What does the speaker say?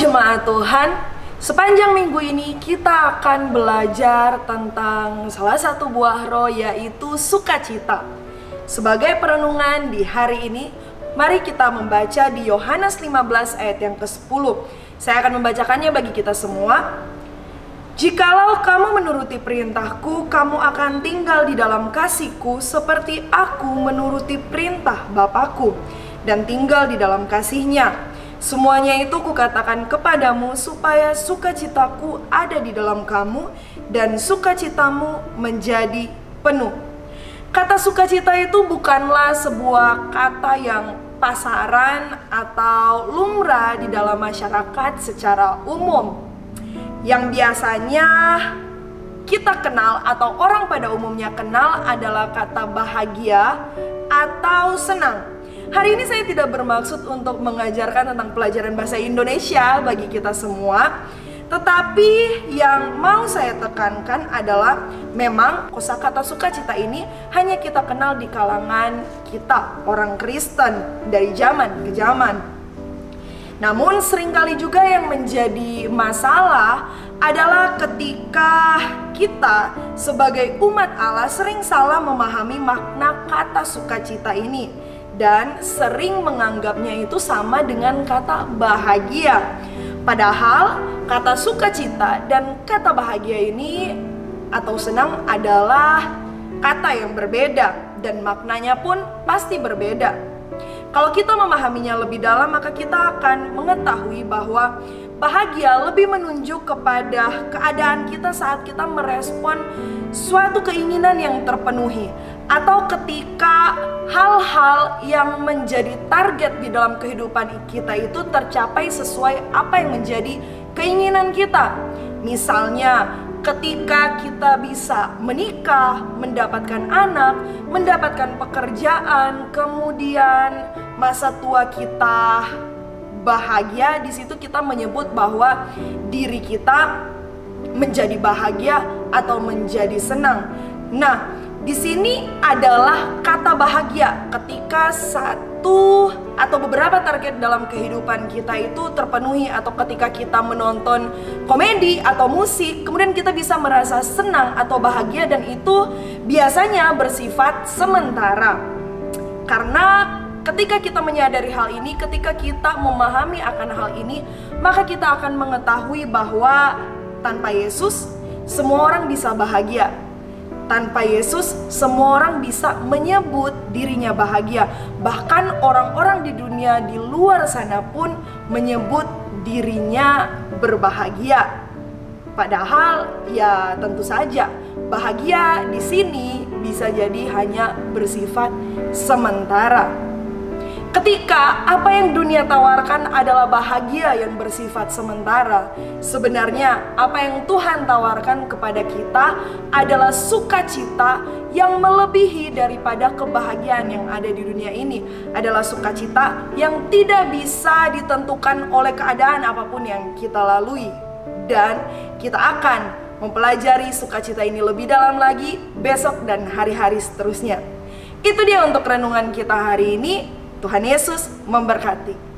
Jemaat Tuhan, sepanjang minggu ini kita akan belajar tentang salah satu buah roh, yaitu sukacita. Sebagai perenungan di hari ini, mari kita membaca di Yohanes 15 ayat yang ke-10. Saya akan membacakannya bagi kita semua. Jikalau kamu menuruti perintahku, kamu akan tinggal di dalam kasihku seperti aku menuruti perintah Bapakku dan tinggal di dalam kasihnya. Semuanya itu kukatakan kepadamu supaya sukacitaku ada di dalam kamu dan sukacitamu menjadi penuh. Kata sukacita itu bukanlah sebuah kata yang pasaran atau lumrah di dalam masyarakat secara umum, yang biasanya kita kenal atau orang pada umumnya kenal adalah kata bahagia atau senang. Hari ini saya tidak bermaksud untuk mengajarkan tentang pelajaran bahasa Indonesia bagi kita semua, tetapi yang mau saya tekankan adalah memang kosakata sukacita ini hanya kita kenal di kalangan kita, orang Kristen, dari zaman ke zaman. Namun seringkali juga yang menjadi masalah adalah ketika kita sebagai umat Allah sering salah memahami makna kata sukacita ini dan sering menganggapnya itu sama dengan kata bahagia. Padahal kata sukacita dan kata bahagia ini atau senang adalah kata yang berbeda dan maknanya pun pasti berbeda. Kalau kita memahaminya lebih dalam, maka kita akan mengetahui bahwa bahagia lebih menunjuk kepada keadaan kita saat kita merespon suatu keinginan yang terpenuhi, atau ketika hal-hal yang menjadi target di dalam kehidupan kita itu tercapai sesuai apa yang menjadi keinginan kita. Misalnya ketika kita bisa menikah, mendapatkan anak, mendapatkan pekerjaan, kemudian masa tua kita bahagia, di situ kita menyebut bahwa diri kita menjadi bahagia atau menjadi senang. Nah, di sini adalah kata bahagia ketika satu atau beberapa target dalam kehidupan kita itu terpenuhi, atau ketika kita menonton komedi atau musik, kemudian kita bisa merasa senang atau bahagia, dan itu biasanya bersifat sementara. Karena ketika kita menyadari hal ini, ketika kita memahami akan hal ini, maka kita akan mengetahui bahwa tanpa Yesus semua orang bisa bahagia. Tanpa Yesus, semua orang bisa menyebut dirinya bahagia. Bahkan orang-orang di dunia di luar sana pun menyebut dirinya berbahagia. Padahal ya tentu saja bahagia di sini bisa jadi hanya bersifat sementara. Ketika apa yang dunia tawarkan adalah bahagia yang bersifat sementara, sebenarnya apa yang Tuhan tawarkan kepada kita adalah sukacita yang melebihi daripada kebahagiaan yang ada di dunia ini. Adalah sukacita yang tidak bisa ditentukan oleh keadaan apapun yang kita lalui. Dan kita akan mempelajari sukacita ini lebih dalam lagi besok dan hari-hari seterusnya. Itu dia untuk renungan kita hari ini. Tuhan Yesus memberkati.